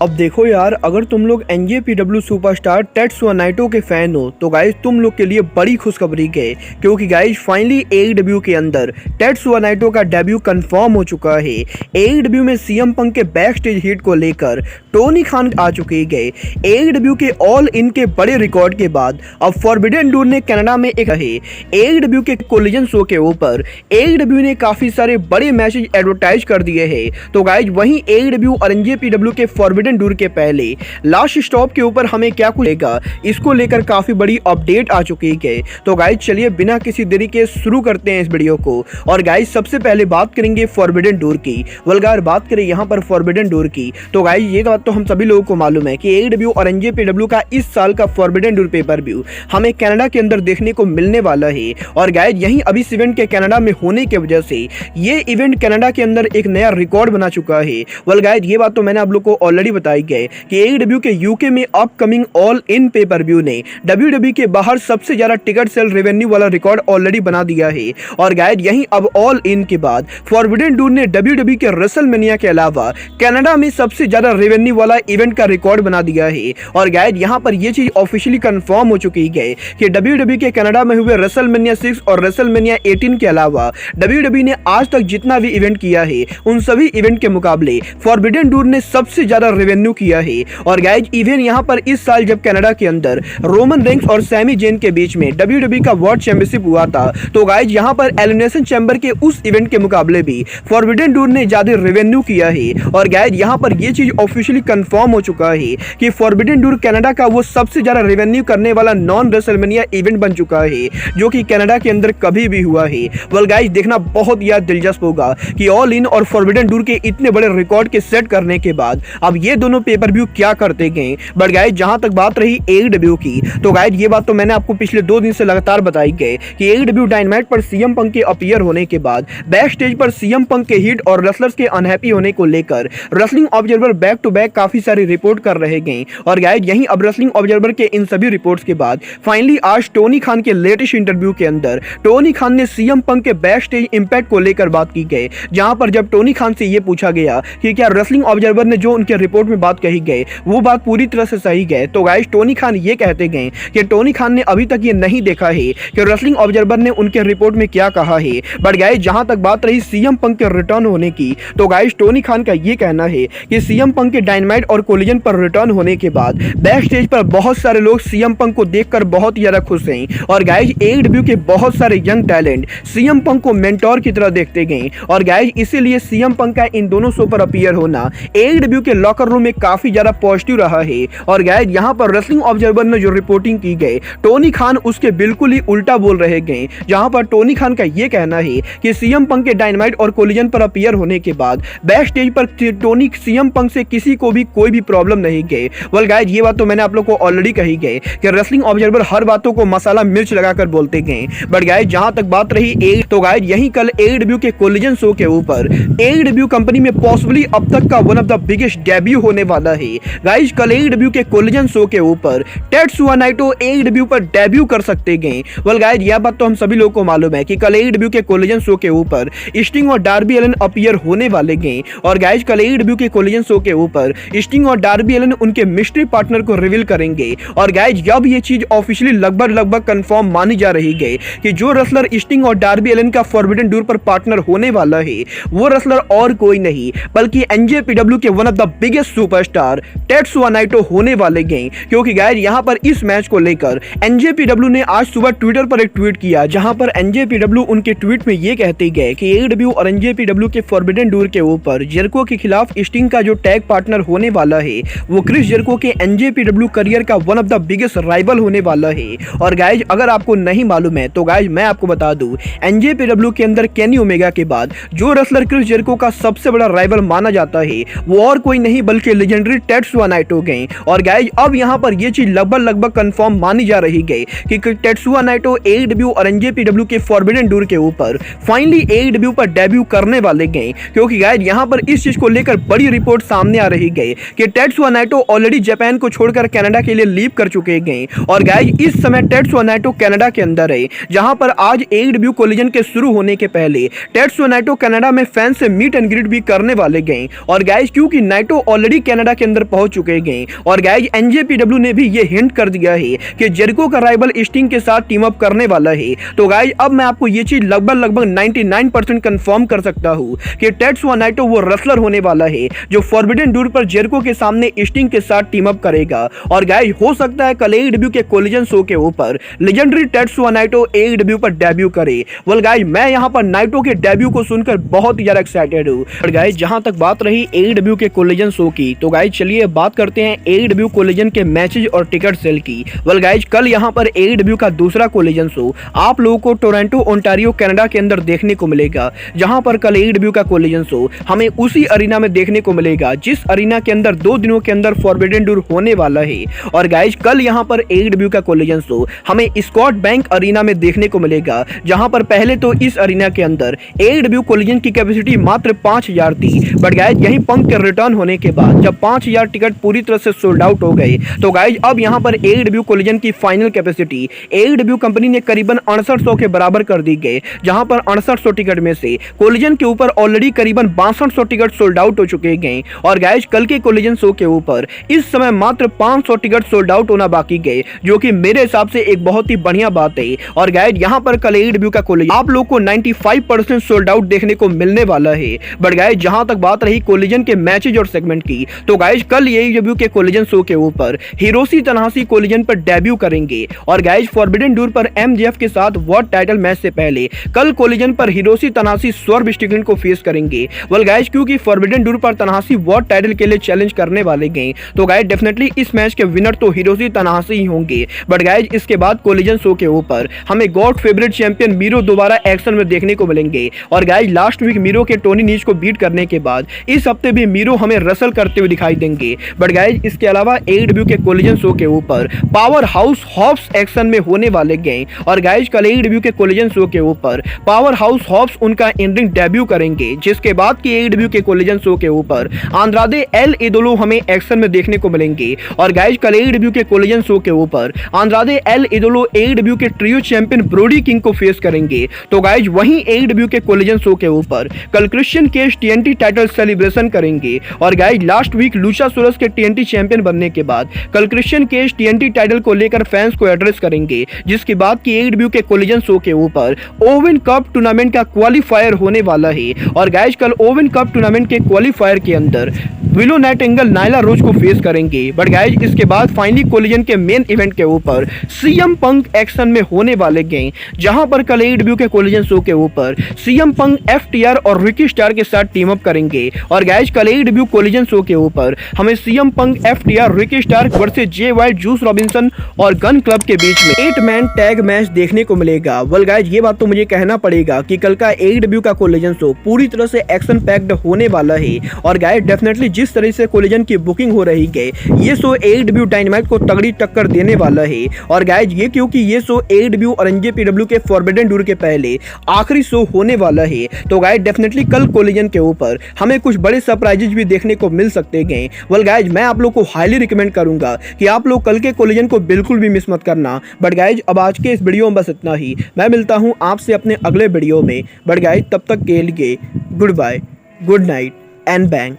अब देखो यार, अगर तुम लोग NJPW सुपरस्टार टेत्सुया नाइटो के फैन हो तो गाइज तुम लोग के लिए बड़ी खुशखबरी है, क्योंकि गाइज फाइनली AEW के अंदर टेत्सुया नाइटो का डेब्यू कंफर्म हो चुका है। AEW में CM पंक के बैक स्टेज हिट को लेकर टोनी खान आ चुके गए। AEW के ऑल इन के बड़े रिकॉर्ड के बाद अब फॉरबिडन डोर ने कनाडा में एक है। AEW के कोलिजन शो के ऊपर AEW ने काफी सारे बड़े मैचेज एडवर्टाइज कर दिए हैं। तो गाइज वहीं AEW और NJPW के फॉरबिडन डोर के पहले लास्ट स्टॉप के ऊपर हमें क्या कुछ लेगा, इसको लेकर काफी बड़ी अपडेट आ चुकी है। तो गाइज चलिए बिना किसी देरी के शुरू करते हैं इस वीडियो को। और गाइज सबसे पहले बात करेंगे फॉरबिडन डोर की। वल्गार बात करें यहाँ पर फॉरबिडन डोर की तो गाइज ये बात तो हम सभी लोगों को मालूम है कि AEW और NJPW का इस साल का फॉरबिडन डोर पेपर व्यू हमें कनाडा के अंदर देखने को मिलने वाला है। और गाइज यही अभी इस इवेंट के कनाडा में होने की वजह से ये इवेंट कनाडा के अंदर एक नया रिकॉर्ड बना चुका है। वेल गाइज ये बात तो मैंने आप लोग को ऑलरेडी बताई गई कि AEW के यूके में upcoming all in pay per view ने WWE के बाहर सबसे ज्यादा टिकट सेल रेवेन्यू वाला रिकॉर्ड ऑलरेडी बना दिया है। और गाइज यही अब ऑल इन के बाद फॉरबिडन डोर ने WWE के रेसलमेनिया के अलावा कनाडा में सबसे ज्यादा रेवेन्यू वाला इवेंट का रिकॉर्ड बना दिया है। और गाइज यहाँ पर यह चीज ऑफिशियली कंफर्म हो चुकी है कि WWE के कनाडा में हुए रेसलमेनिया 6 और रेसलमेनिया 18 के अलावा WWE ने आज तक जितना भी इवेंट किया है उन सभी इवेंट के मुकाबले फॉरबिडन डोर ने सबसे ज्यादा रेवेन्यू किया है। और गाइज इवेंट यहाँ पर इस साल जब कनाडा के अंदर रोमन रेंस और सैमी जेन के बीच में WWE का वर्ल्ड चैंपियनशिप हुआ था तो गाइज यहाँ पर एलिमिनेशन चैम्बर के उस इवेंट के मुकाबले भी फॉरबिडन डोर ने ज्यादा रेवेन्यू किया है। और गाइज यहाँ पर यह चीज ऑफिशियली कंफर्म हो चुका है कि फॉरबिडन डोर कनाडा का वो सबसे ज्यादा रेवेन्यू करने वाला नॉन रेसलमेनिया इवेंट बन चुका है जो कि कनाडा के अंदर कभी भी हुआ है। वेल गाइज देखना बहुत यार दिलचस्प होगा कि ऑल इन और फॉरबिडन डोर के इतने बड़े रिकॉर्ड के सेट करने के बाद अब ये दोनों पेपर व्यू क्या करते गए। बट गाइज जहां तक बात रही AEW की तो गाइज ये बात तो मैंने आपको पिछले 2 दिन से लगातार बताई गई कि AEW डायनामाइट पर CM पंक के अपीयर होने के बाद बैक स्टेज पर CM पंक के हिट और रेसलर्स के अनहैप्पी होने को लेकर wrestling observer back to back काफी सारी रिपोर्ट कर रहे गए। और गाइज यही अब रेसलिंग ऑब्जर्वर के इन सभी रिपोर्ट्स के बाद फाइनली आज टोनी खान के लेटेस्ट इंटरव्यू के अंदर टोनी खान ने CM पंक के बैक स्टेज इंपैक्ट को लेकर बात की गई, जहां पर जब टोनी खान से यह पूछा गया कि क्या रेसलिंग ऑब्जर्वर ने जो उनके रिपोर्ट में बात कही गई वो बात पूरी तरह से सही गई, तो गाइस टोनी खान ये कहते गए कि टोनी खान ने अभी तक ये नहीं देखा है कि रेसलिंग ऑब्जर्वर ने उनके रिपोर्ट में क्या कहा है। बट गाइस जहां तक बात रही CM पंक के रिटर्न होने की तो गाइस टोनी खान का ये कहना है कि CM पंक के डायनामाइट और कोलिजन पर रिटर्न होने के बाद बैक स्टेज पर बहुत सारे लोग CM पंक को देखकर बहुत ही ज्यादा खुश हैं। और गाइस AEW के बहुत सारे यंग टैलेंट CM पंक को मेंटोर की तरह देखते गए। और गाइस इसीलिए CM पंक का इन दोनों शो पर अपीयर होना AEW के लॉकर रूम में काफी ज्यादा पॉजिटिव रहा है। और गाइस यहाँ पर रेसलिंग ऑब्जर्वर ने जो रिपोर्टिंग की गई टोनी खान उसके बिल्कुल ही उल्टा बोल रहे गए, जहां पर टोनी खान का ये कहना है कि CM पंक के डायनामाइट और कोलिजन पर अपीयर होने के बाद बैक स्टेज पर टोनी CM पंक से किसी को भी कोई भी प्रॉब्लम नहीं गई। वेल गाइस ये बात तो मैंने आप लोग को ऑलरेडी कही गई कि रेसलिंग ऑब्जर्वर हर बातों को मसाला मिर्च लगाकर बोलते गए। बट गाइस जहां तक बात रही तो गाइस यही कल AEW के कोलिजन शो के ऊपर AEW कंपनी में पॉसिबली अब तक का one of the biggest debut होने वाला है। गाइस कल AEW के कोलिजन शो के ऊपर टेत्सुया नाइटो AEW पर डेब्यू कर सकते गए। वेल गाइस यह बात तो हम सभी लोगों को मालूम है कि कल AEW के कोलिजन शो के ऊपर स्टिंग और डार्बी एलन अपीयर होने वाले गए। और गाइस कल AEW के कोलिजन शो के ऊपर स्टिंग और डार्बी एलन उनके मिस्ट्री पार्टनर को रिवील करेंगे। और गाइस जब ये चीज ऑफिशियली लगभग कंफर्म मानी जा रही है कि जो रेसलर स्टिंग और डार्बी एलन का फॉरबिडन डोर पर पार्टनर होने वाला है वो रेसलर और कोई नहीं बल्कि NJPW के one of the biggest superstar Tetsuya Naito होने वाले गए। क्योंकि गाइस यहाँ पर इस मैच को लेकर NJPW ने आज सुबह ट्विटर पर एक ट्वीट किया, जहां पर NJPW उनके ट्वीट में ये कहते गए कि AEW और NJPW के फॉरबिडन डोर के ऊपर जेरिको के खिलाफ स्टिंग का जो टैग पार्टनर होने वाला है वो क्रिस जेरिको के NJPW करियर का one of the biggest rival होने वाला है। और गाइस अगर आपको नहीं मालूम है तो गाइस मैं आपको बता दूं NJPW के अंदर केनी ओमेगा के बाद जो रेसलर क्रिस जेरिको का सबसे बड़ा राइवल माना जाता है वो और कोई नहीं बल्कि लेजेंडरी टेत्सुया नाइटो गए। और गाइस अब यहाँ पर ये चीज लगभग कंफर्म मानी जा रही है कि टेत्सुया नाइटो AEW और NJPW के फॉरबिडन डोर के ऊपर फाइनली AEW पर डेब्यू करने वाले गए। क्योंकि गाइस यहाँ पर इस चीज को लेकर बड़ी रिपोर्ट सामने आ रही है कि टेत्सुया नाइटो ऑलरेडी जापान को छोड़कर कनाडा के लिए लीव कर चुके गए। और गाइस इस समय टेत्सुया नाइटो कनाडा के अंदर है, जहां पर आज AEW कोलिजन के शुरू होने के पहले टेत्सुया नाइटो कनाडा में फैंस से मीट एंड ग्रीट भी करने वाले गए। और गाइस क्योंकि नाइटो ऑलरेडी ऑलरेडी कनाडा के अंदर पहुंच चुके हैं। और गाइज एनजेपीडब्ल्यू ने भी ये हिंट कर दिया है कि जेरिको का राइवल स्टिंग के साथ टीम अप करने वाला है। तो गाइज अब मैं आपको ये चीज लगभग 99% कंफर्म कर सकता हूँ कि टेत्सुया नाइटो वो रेसलर होने वाला है जो फॉरबिडन डोर पर जेरिको के सामने स्टिंग के साथ टीम अप करेगा। और गाइज हो सकता है कल एडब्ल्यू के कोलिजन शो के ऊपर लेजेंडरी टेत्सुया नाइटो एडब्ल्यू पर डेब्यू करे। वेल गाइज मैं यहाँ पर नाइटो के डेब्यू को सुनकर बहुत ही ज्यादा एक्साइटेड हूँ। और गाइज जहां तक बात रही एडब्ल्यू के कोलिजन शो की, तो गाइज चलिए बात करते हैं एडब्ल्यू कोलिजन के मैचेज और टिकट सेल की। वेल गाइज कल यहाँ पर एडब्ल्यू का दूसरा कोलिजन शो आप लोगों को टोरंटो ओंटारियो कनाडा के अंदर देखने को मिलेगा। जहां पर कल एडब्ल्यू का कोलिजन शो हमें उसी अरीना में देखने को मिलेगा जिस अरीना के अंदर 2 दिनों के अंदर फॉरबिडन डोर होने वाला है। और गाइज कल यहाँ पर एडब्ल्यू का कोलिजन शो हमें स्कॉट बैंक अरीना में देखने को मिलेगा। जहां पर पहले तो इस अरीना के अंदर एडब्ल्यू कोलिजन की कैपेसिटी मात्र 5000 थी, बट गाइज यहीं पंक के रिटर्न होने के बाद जब 5000 टिकट पूरी तरह से सोल्ड आउट हो गए, तो गाइज अब यहां पर एडब्ल्यू कोलिजन की फाइनल कैपेसिटी एडब्ल्यू कंपनी ने करीबन 6800 के बराबर कर दी गई। जहां पर 6800 टिकट में से कोलिजन के ऊपर ऑलरेडी करीबन 6200 टिकट सोल्ड आउट हो चुके हैं। और गाइज कल के कोलिजन शो के ऊपर इस समय मात्र 500 टिकट सोल्ड आउट होना बाकी गए, जो कि मेरे हिसाब से एक बहुत ही बढ़िया बात है। और गाइज यहां पर कल एडब्ल्यू का कोलिजन आप लोग को 95% सोल्ड आउट देखने को मिलने वाला है। बट गाइज जहां तक बात रही कोलिजन के मैचेज और सेगमेंट की, तो गाइज कल एडब्ल्यू के कोलिजन शो के ऊपर हिरोशी तनाहाशी कोलिजन पर डेब्यू करेंगे। और गाइज फॉरबिडन डोर पर एमजेएफ के साथ वर्ल्ड टाइटल मैच से पहले कल कोलिजन पर हिरोशी तनाहाशी स्वर्व स्ट्रिकलैंड को फेस करेंगे। वेल गाइज क्योंकि फॉरबिडन डोर पर तनाहाशी वर्ल्ड टाइटल के लिए चैलेंज करने वाले हैं, तो गाइज डेफिनेटली इस मैच के विनर तो हिरोशी तनाहाशी ही होंगे। बट गाइज इसके बाद कोलिजन शो के ऊपर हमें गॉड फेवरेट चैंपियन मीरो दोबारा एक्शन में देखने को मिलेंगे। और गाइज लास्ट वीक मीरो के टोनी नीज को बीट करने के बाद इस हफ्ते भी मीरो हमें रसल करते हुए दिखाई देंगे। बट गाइज इसके अलावा एडब्ल्यू के कोलिजन शो के ऊपर पावर हाउस हॉब्स एक्शन में होने वाले गए। और गाइज कल एडब्ल्यू के कोलिजन शो के ऊपर पावर हाउस हॉब्स उनका इन-रिंग डेब्यू करेंगे, जिसके बाद की एडब्ल्यू के कोलिजन शो के ऊपर आंद्रादे एल इदोलो हमें एक्शन में देखने को मिलेंगे। और गाइज कल एडब्ल्यू के कोलिजन शो के ऊपर आंद्रादे एल इदोलो एडब्ल्यू के ट्रियो चैंपियन ब्रोडी किंग को फेस करेंगे। तो गाइज वहीं एडब्ल्यू के कोलिजन शो के ऊपर कल Christian Cage TNT title celebration करेंगे। और गाइज लास्ट वीक लुचासोरस के टीएनटी चैंपियन बनने के बाद कल क्रिश्चियन केज टीएनटी टाइटल को लेकर फैंस को एड्रेस करेंगे, जिसके बाद की एडब्ल्यू के कोलिजन शो के ऊपर ओवन कप टूर्नामेंट का क्वालिफायर होने वाला है। और गाइज कल ओवन कप टूर्नामेंट के क्वालिफायर के अंदर विलो नाइटिंगेल नाइला रोज को फेस करेंगे। बट गाइज इसके बाद फाइनली कोलिजन के मेन इवेंट के ऊपर सीएम पंक एक्शन में होने वाले गए, जहां पर कल एडब्ल्यू के कोलिजन शो के ऊपर सीएम पंक एफटीआर और रिकी स्टार के साथ टीम अप करेंगे। और गाइज कल एडब्ल्यू कोलिजन शो के ऊपर हमें CM Punk FTR Ricky Starks versus Jay White Juice Robinson और गन क्लब के बीच में 8 मैन टैग मैच देखने को मिलेगा। वेल गाइज ये बात तो मुझे कहना पड़ेगा कि कल का एडब्ल्यू का कोलिजन शो पूरी तरह से एक्शन पैक्ड होने वाला है। और गाइज डेफिनेटली जिस तरह से कोलिजन की बुकिंग हो रही है, ये शो एडब्ल्यू डायनामाइट को तगड़ी टक्कर देने वाला है। और गाइज ये क्योंकि ये शो एडब्ल्यू और एनजेपीडब्ल्यू के फॉरबिडन डोर के पहले आखिरी शो होने वाला है, तो गाइज डेफिनेटली कल कोलिजन के ऊपर हमें कुछ बड़े सरप्राइजेज भी देखने को मिल सकते हैं। वेल गाइज मैं आप लोग को हाईली रिकमेंड करूंगा कि आप लोग कल के कोलिजन को बिल्कुल भी मिस मत करना। बट गाइज अब आज के इस वीडियो में बस इतना ही। मैं मिलता हूं आपसे अपने अगले वीडियो में। बट गाइज तब तक के लिए good bye, good night and bang.